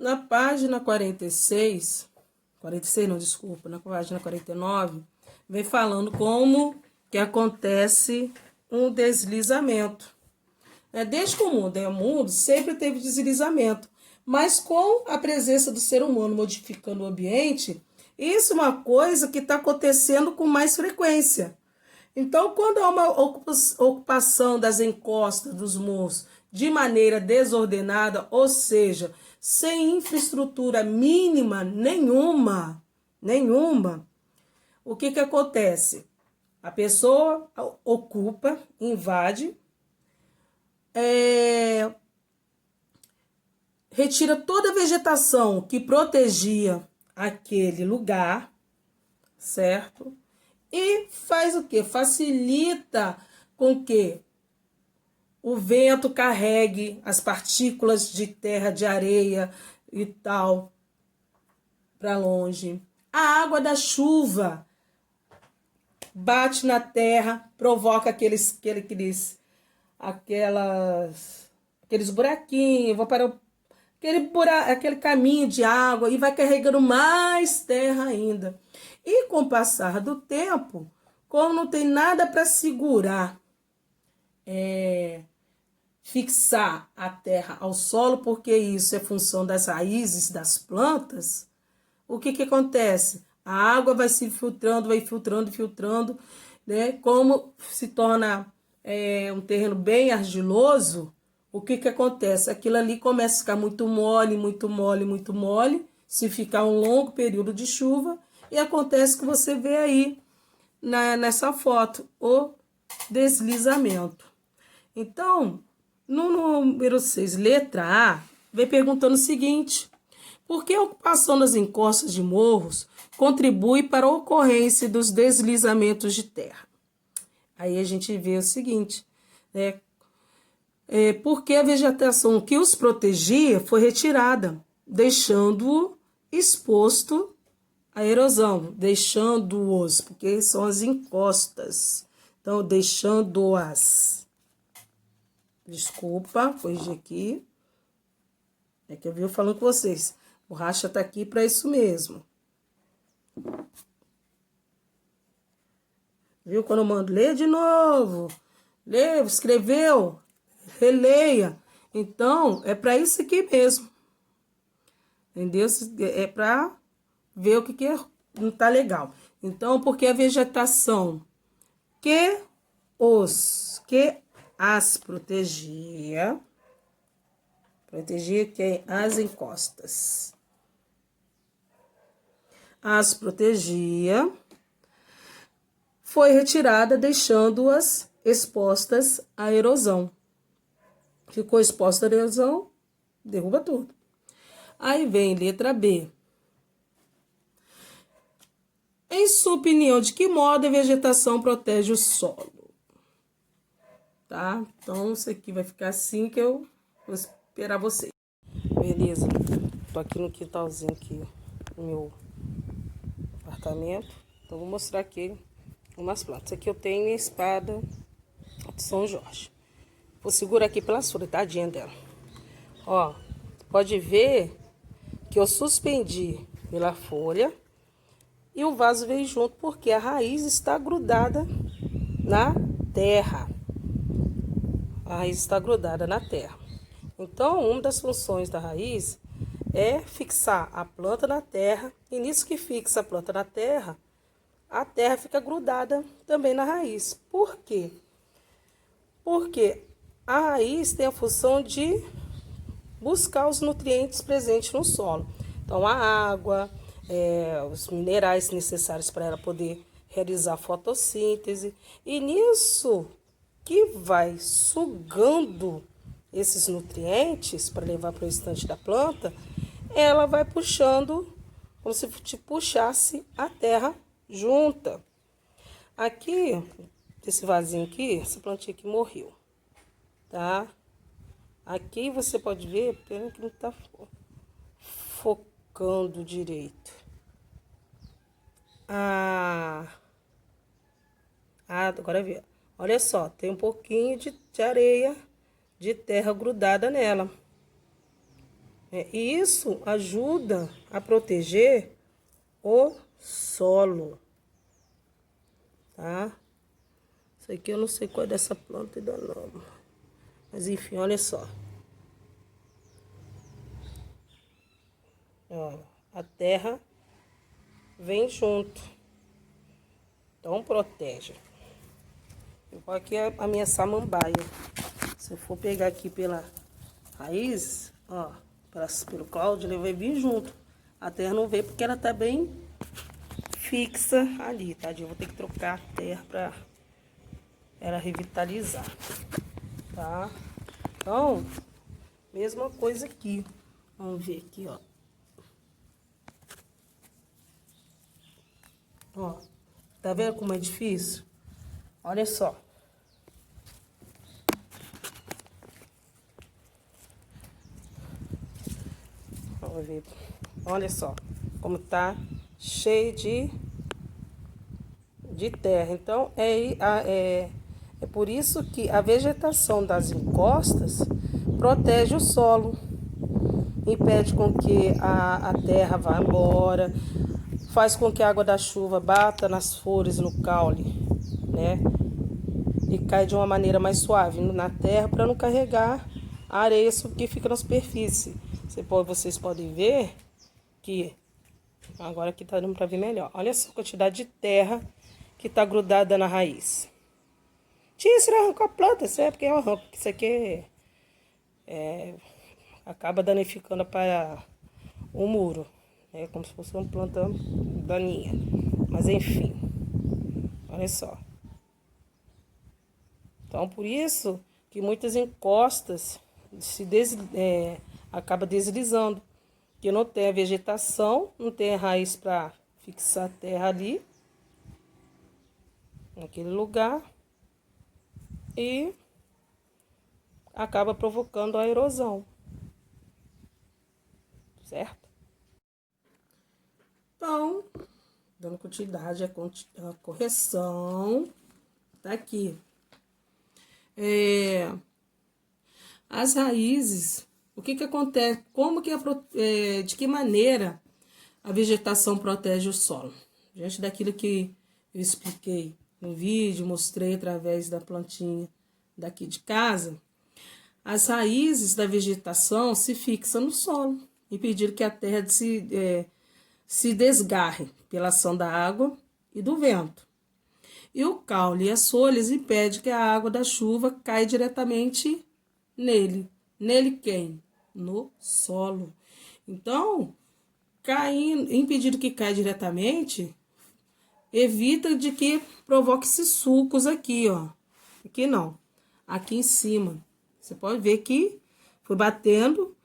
Na página 46 não, desculpa, na página 49, vem falando como que acontece um deslizamento. Desde que o mundo é mundo, sempre teve deslizamento. Mas com a presença do ser humano modificando o ambiente, isso é uma coisa que está acontecendo com mais frequência. Então, quando há uma ocupação das encostas dos morros de maneira desordenada, ou seja, sem infraestrutura mínima nenhuma, o que acontece? A pessoa ocupa, invade, retira toda a vegetação que protegia aquele lugar, certo? E faz o quê? Facilita com que o vento carregue as partículas de terra, de areia e tal para longe. A água da chuva bate na terra, provoca aqueles buraquinhos, vou para aquele caminho de água e vai carregando mais terra ainda. E com o passar do tempo, como não tem nada para segurar, fixar a terra ao solo, porque isso é função das raízes das plantas, o que acontece? A água vai se filtrando, filtrando, né? Como se torna um terreno bem argiloso, o que acontece? Aquilo ali começa a ficar muito mole, se ficar um longo período de chuva, e acontece que você vê aí nessa foto, o deslizamento. Então, no número 6, letra A, vem perguntando o seguinte: por que a ocupação das encostas de morros contribui para a ocorrência dos deslizamentos de terra? Aí a gente vê o seguinte, né? Porque a vegetação que os protegia foi retirada, deixando-o exposto à erosão, deixando-os, porque são as encostas. Então, deixando-as. Desculpa, corrigir aqui. É que eu vi falando com vocês. O racha tá aqui para isso mesmo. Viu? Quando eu mando ler de novo. Lê, escreveu, releia. Então, é para isso aqui mesmo. Entendeu? É para ver o que não tá legal. Então, porque a vegetação que as protegia quem? As encostas. As protegia, foi retirada, deixando-as expostas à erosão. Ficou exposta à erosão, derruba tudo. Aí vem letra B. Em sua opinião, de que modo a vegetação protege o solo? Tá? Então, isso aqui vai ficar assim que eu vou esperar vocês. Beleza. Tô aqui no quintalzinho aqui, no meu apartamento. Então, vou mostrar aqui umas plantas. Aqui eu tenho minha espada de São Jorge. Vou segurar aqui pelas folhas, tadinha dela. Ó, pode ver que eu suspendi pela folha e o vaso veio junto porque a raiz está grudada na terra. A raiz está grudada na terra. Então, uma das funções da raiz é fixar a planta na terra. E nisso que fixa a planta na terra, a terra fica grudada também na raiz. Por quê? Porque a raiz tem a função de buscar os nutrientes presentes no solo. Então, a água, os minerais necessários para ela poder realizar a fotossíntese. E nisso que vai sugando esses nutrientes para levar para o restante da planta, ela vai puxando, como se te puxasse a terra junta. Aqui, esse vasinho aqui, essa plantinha aqui morreu, tá? Aqui você pode ver, pena que não tá focando direito. Agora vê. Olha só, tem um pouquinho de areia, de terra grudada nela. E isso ajuda a proteger o solo, tá? Isso aqui eu não sei qual é dessa planta ainda não. Mas enfim, olha só. Ó, a terra vem junto. Então protege. Igual aqui é a minha samambaia. Se eu for pegar aqui pela raiz, ó, pelo Cláudio, ele vai vir junto. A terra não veio porque ela tá bem fixa ali, tá? Eu vou ter que trocar a terra pra ela revitalizar, tá? Então, mesma coisa aqui. Vamos ver aqui, ó. Ó, tá vendo como é difícil? Olha só. Vamos ver. Olha só como tá cheio de terra. Então, é por isso que a vegetação das encostas protege o solo, impede com que a terra vá embora, faz com que a água da chuva bata nas folhas, no caule, né? E cai de uma maneira mais suave na terra para não carregar a areia que fica na superfície. Vocês podem ver que agora aqui tá dando para ver melhor. Olha só a quantidade de terra que tá grudada na raiz. Tia, você arrancou a planta, isso é porque eu arranco, isso aqui acaba danificando para o muro. É como se fosse uma planta daninha. Mas enfim, olha só. Então, por isso que muitas encostas acaba deslizando. Porque não tem a vegetação, não tem a raiz para fixar a terra ali, naquele lugar. E acaba provocando a erosão. Certo? Então, dando continuidade à correção, tá aqui. As raízes, o que acontece? De que maneira a vegetação protege o solo? Diante daquilo que eu expliquei no vídeo, mostrei através da plantinha daqui de casa, as raízes da vegetação se fixam no solo, impedindo que a terra se desgarre pela ação da água e do vento. E o caule e as folhas impedem que a água da chuva caia diretamente nele. Nele quem? No solo. Então, impedindo que caia diretamente, evita de que provoque esses sulcos aqui, ó. Aqui não. Aqui em cima. Você pode ver que foi batendo.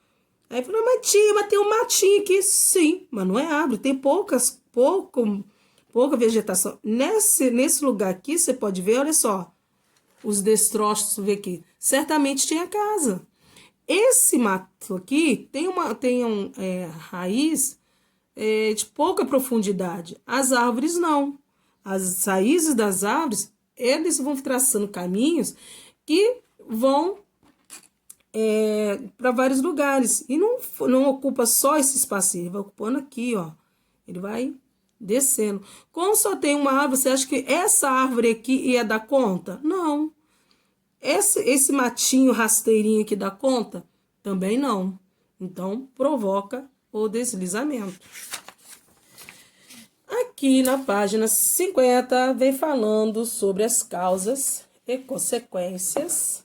Aí falou, mas tem um matinho aqui. Sim, mas não é árvore. Tem pouca vegetação. Nesse lugar aqui, você pode ver, olha só. Os destroços, vê aqui. Certamente tinha casa. Esse mato aqui tem raiz de pouca profundidade. As árvores não. As raízes das árvores, eles vão traçando caminhos que vão para vários lugares. E não ocupa só esse espaço, ele vai ocupando aqui, ó. Ele vai descendo. Como só tem uma árvore, você acha que essa árvore aqui ia dar conta? Não. Esse matinho rasteirinho aqui dá conta? Também não. Então, provoca o deslizamento. Aqui na página 50, vem falando sobre as causas e consequências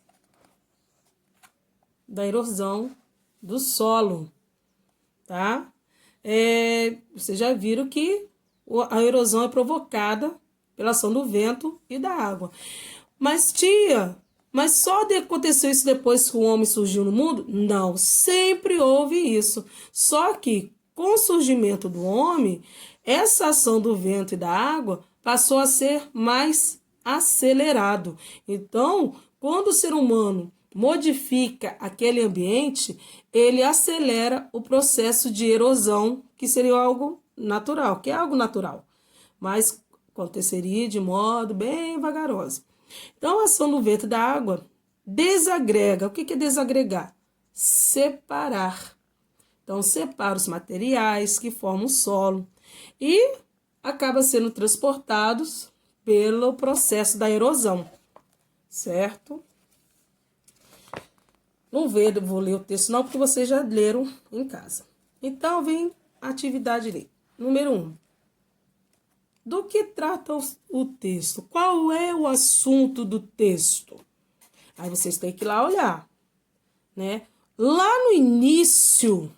da erosão do solo, tá? Vocês já viram que a erosão é provocada pela ação do vento e da água. Mas, tia, só aconteceu isso depois que o homem surgiu no mundo? Não, sempre houve isso. Só que, com o surgimento do homem, essa ação do vento e da água passou a ser mais acelerado. Então, quando o ser humano modifica aquele ambiente, ele acelera o processo de erosão, que seria algo natural, que é algo natural, mas aconteceria de modo bem vagaroso. Então, a ação do vento e da água desagrega. O que é desagregar? Separar. Então, separa os materiais que formam o solo e acaba sendo transportados pelo processo da erosão, certo? Não vou ler o texto não, porque vocês já leram em casa. Então, vem a atividade ali. Número 1. Do que trata o texto? Qual é o assunto do texto? Aí vocês têm que ir lá olhar, né? Lá no início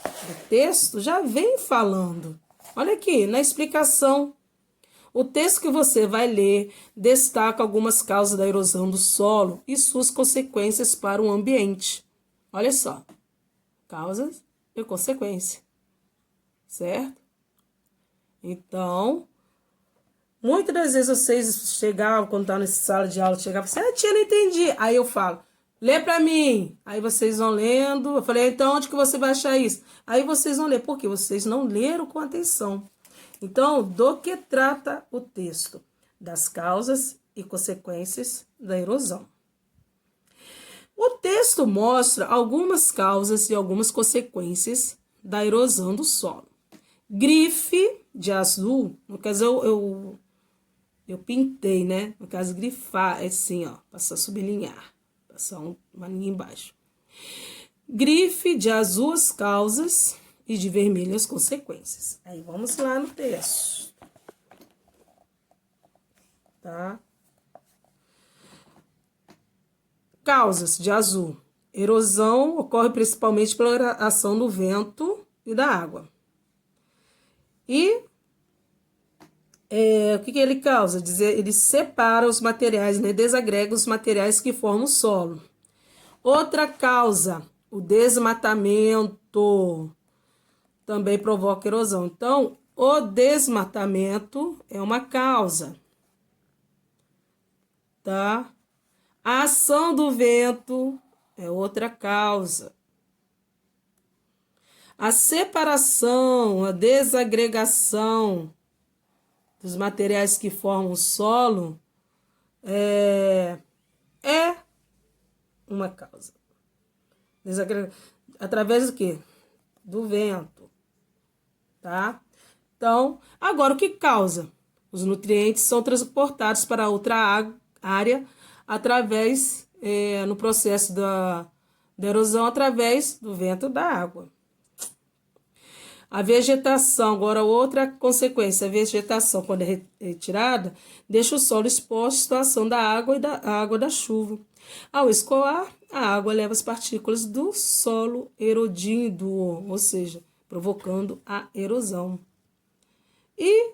do texto já vem falando. Olha aqui, na explicação. O texto que você vai ler destaca algumas causas da erosão do solo e suas consequências para o ambiente. Olha só, causas e consequências, certo? Então, muitas das vezes vocês chegavam, quando estavam nessa sala de aula, chegavam assim, tia, não entendi. Aí eu falo, lê pra mim. Aí vocês vão lendo. Eu falei, então onde que você vai achar isso? Aí vocês vão ler, porque vocês não leram com atenção. Então, do que trata o texto? Das causas e consequências da erosão. O texto mostra algumas causas e algumas consequências da erosão do solo. Grife de azul, no caso eu pintei, né? No caso, grifar é assim, ó, passar sublinhar, passar uma linha embaixo. Grife de azul as causas e de vermelho as consequências. Aí vamos lá no texto, tá? Causas de azul. Erosão ocorre principalmente pela ação do vento e da água. E o que ele causa? Ele separa os materiais, né? Desagrega os materiais que formam o solo. Outra causa, o desmatamento, também provoca erosão. Então, o desmatamento é uma causa, tá? A ação do vento é outra causa. A separação, a desagregação dos materiais que formam o solo é uma causa. Através do quê? Do vento, tá? Então, agora o que causa? Os nutrientes são transportados para outra área através, no processo da erosão, através do vento e da água. A vegetação, agora outra consequência, a vegetação, quando é retirada, deixa o solo exposto à ação da água e da água da chuva. Ao escoar, a água leva as partículas do solo erodindo, ou seja, provocando a erosão. E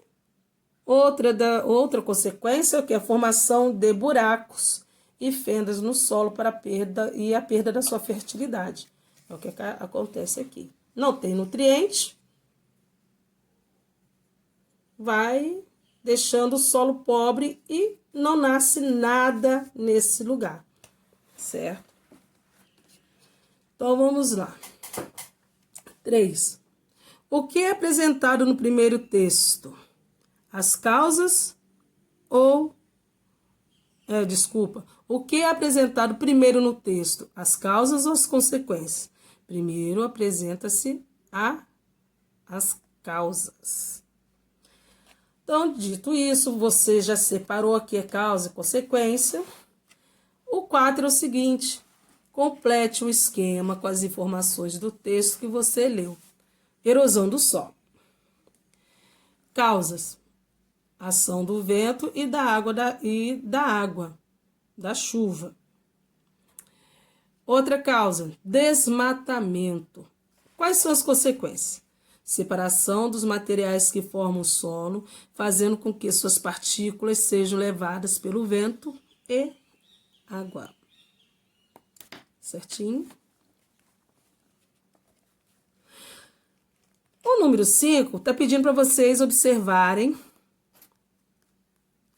outra consequência que é a formação de buracos e fendas no solo para a perda da sua fertilidade. É o que acontece aqui. Não tem nutriente, vai deixando o solo pobre e não nasce nada nesse lugar, certo? Então, vamos lá. 3. O que é apresentado no primeiro texto? As causas ou... O que é apresentado primeiro no texto? As causas ou as consequências? Primeiro apresenta-se as causas. Então, dito isso, você já separou aqui a causa e consequência. O 4 é o seguinte: complete o esquema com as informações do texto que você leu. Erosão do solo. Causas: ação do vento e da água, da chuva. Outra causa: desmatamento. Quais são as consequências? Separação dos materiais que formam o solo, fazendo com que suas partículas sejam levadas pelo vento e água. Certinho? O número 5 está pedindo para vocês observarem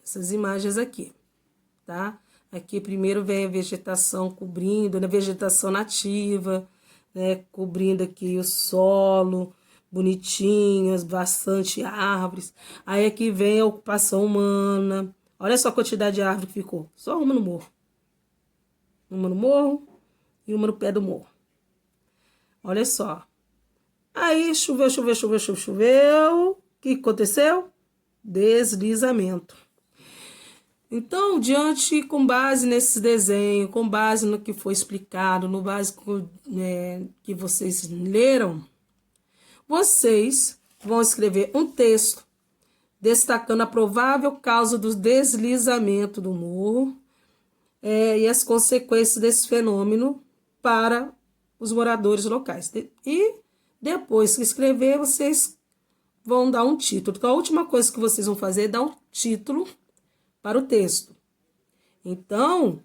essas imagens aqui, tá? Aqui primeiro vem a vegetação cobrindo, a vegetação nativa, né? Cobrindo aqui o solo, bonitinhas, bastante árvores. Aí aqui vem a ocupação humana. Olha só a quantidade de árvore que ficou. Só uma no morro. Uma no morro e uma no pé do morro. Olha só. Aí choveu, choveu, choveu, choveu, choveu. O que aconteceu? Deslizamento. Então, com base nesse desenho, com base no que foi explicado, no básico que vocês leram, vocês vão escrever um texto destacando a provável causa do deslizamento do morro e as consequências desse fenômeno para os moradores locais. E depois que escrever, vocês vão dar um título. Então, a última coisa que vocês vão fazer é dar um título para o texto. Então,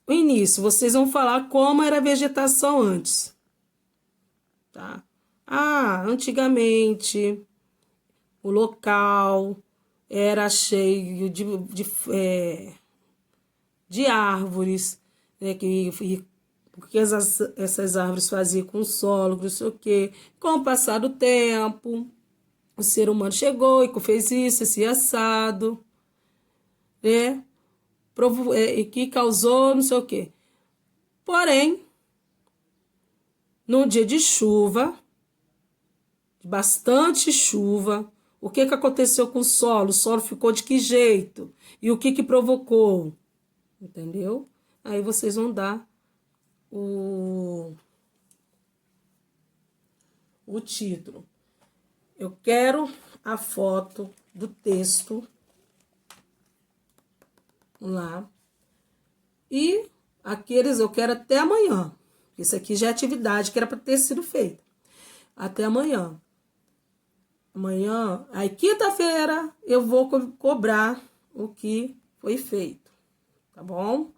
no início, vocês vão falar como era a vegetação antes. Tá? Antigamente, o local era cheio de árvores, né, porque essas árvores faziam com o solo, não sei o quê. Com o passar do tempo, o ser humano chegou e fez isso, esse assado, né? E que causou não sei o quê. Porém, num dia de chuva, de bastante chuva, o que aconteceu com o solo? O solo ficou de que jeito? E o que provocou? Entendeu? Aí vocês vão dar o título. Eu quero a foto do texto lá. E aqueles eu quero até amanhã. Isso aqui já é atividade que era para ter sido feita. Até amanhã. Amanhã, aí quinta-feira, eu vou cobrar o que foi feito. Tá bom?